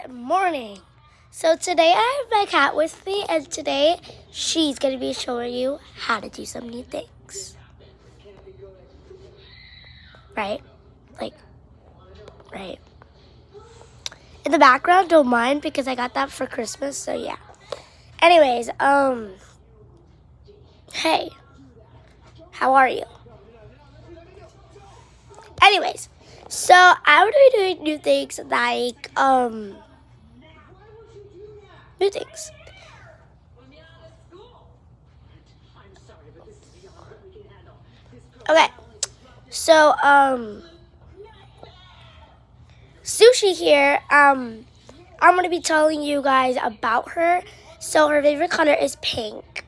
Good morning. So today I have my cat with me, and today she's going to be showing you how to do some new things. Right? Right. In the background, don't mind because I got that for Christmas, so yeah. Anyways, hey, how are you? Anyways, so I'm going to be doing new things like, new things. Okay, so, Sushi here, I'm going to be telling you guys about her. So her favorite color is pink.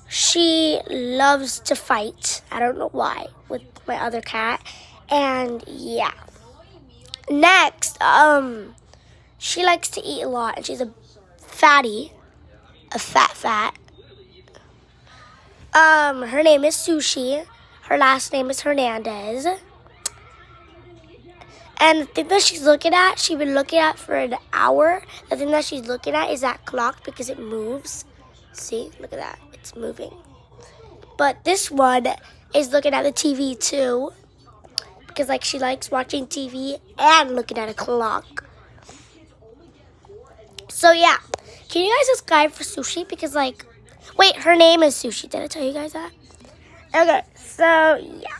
She loves to fight. I don't know why, with my other cat. And yeah. Next, she likes to eat a lot, and she's a fatty, a fat. Her name is Sushi. Her last name is Hernandez. And the thing that she's looking at, she's been looking at for an hour. The thing that she's looking at is that clock because it moves. See, look at that, it's moving. But this one is looking at the TV too, because like she likes watching TV and looking at a clock. So yeah, can you guys subscribe for Sushi? Because like, wait, her name is Sushi. Did I tell you guys that? Okay, so yeah.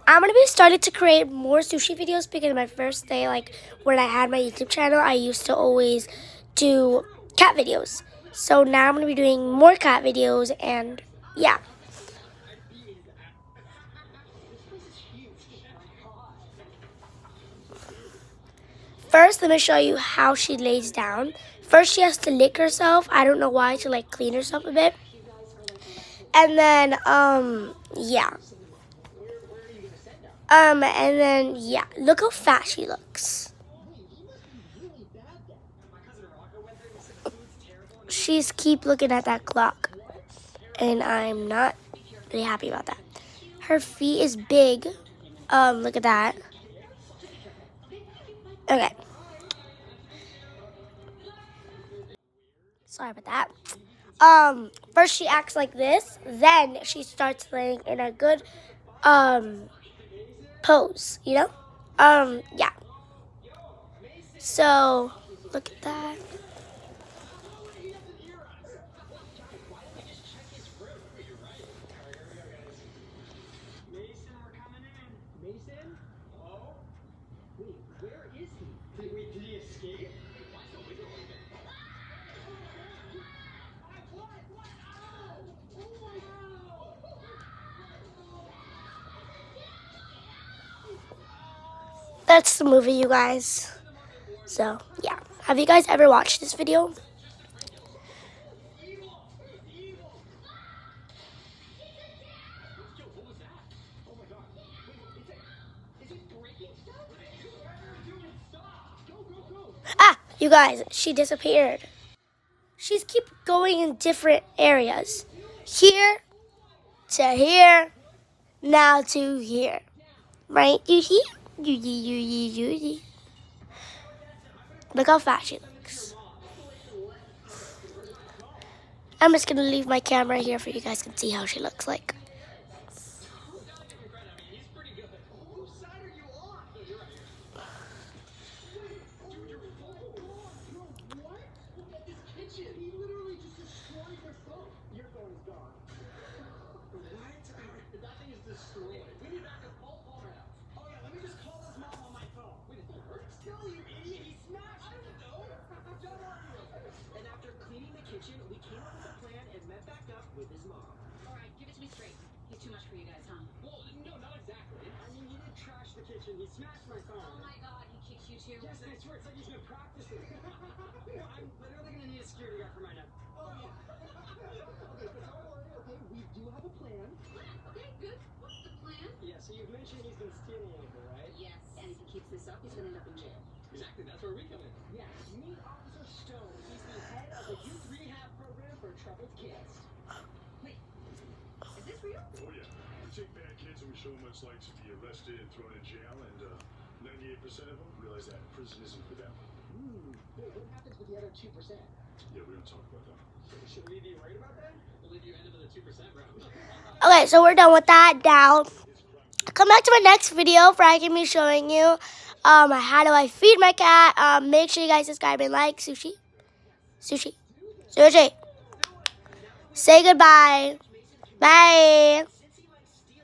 I'm going to be starting to create more sushi videos because my first day, like when I had my YouTube channel, I used to always do cat videos. So now I'm going to be doing more cat videos and yeah. First, let me show you how she lays down. First, she has to lick herself. I don't know why, to like clean herself a bit. And then, yeah. And then, yeah. Look how fat she looks. She's keep looking at that clock. And I'm not really happy about that. Her feet is big. Look at that. Okay. Sorry about that. First she acts like this, then she starts laying in a good, pose, you know? Yeah. So, look at that. That's the movie, you guys. So, yeah. Have you guys ever watched this video? Ah, you guys, she disappeared. She's keep going in different areas. Here to here, now to here. Right? You. Look how fat she looks. I'm just gonna leave my camera here for you guys can see how she looks like. We came up with a plan and met back up with his mom. All right, give it to me straight. He's too much for you guys, huh? Well, no, not exactly. I mean, he did trash the kitchen. He smashed my phone. Oh my God, he kicked you too. Yes, I swear, it's like he's been practicing. I'm literally gonna need a security guard for my neck. Oh, yeah. Okay, but don't worry, okay? We do have a plan. Okay, good. What's the plan? Yeah, so you've mentioned he's been stealing anchor, right? Yes. And if he keeps this up, he's gonna end up in jail. Exactly, that's where we come in. Yeah, meet Officer Stone. He's the head of the youth rehab program for troubled kids. Wait, is this real? Oh yeah. We take bad kids and we show them what it's like to be arrested and thrown in jail, and 98% of them realize that prison isn't for them. What happens with the other 2%? Yeah, we're gonna talk about that. Should we be worried about that? We'll leave you end up with the 2%, bro. Okay, so we're done with that. Now, come back to my next video where I can be showing you how do I feed my cat. Make sure you guys subscribe and like. Sushi. Sushi. Sushi. Say goodbye. Bye.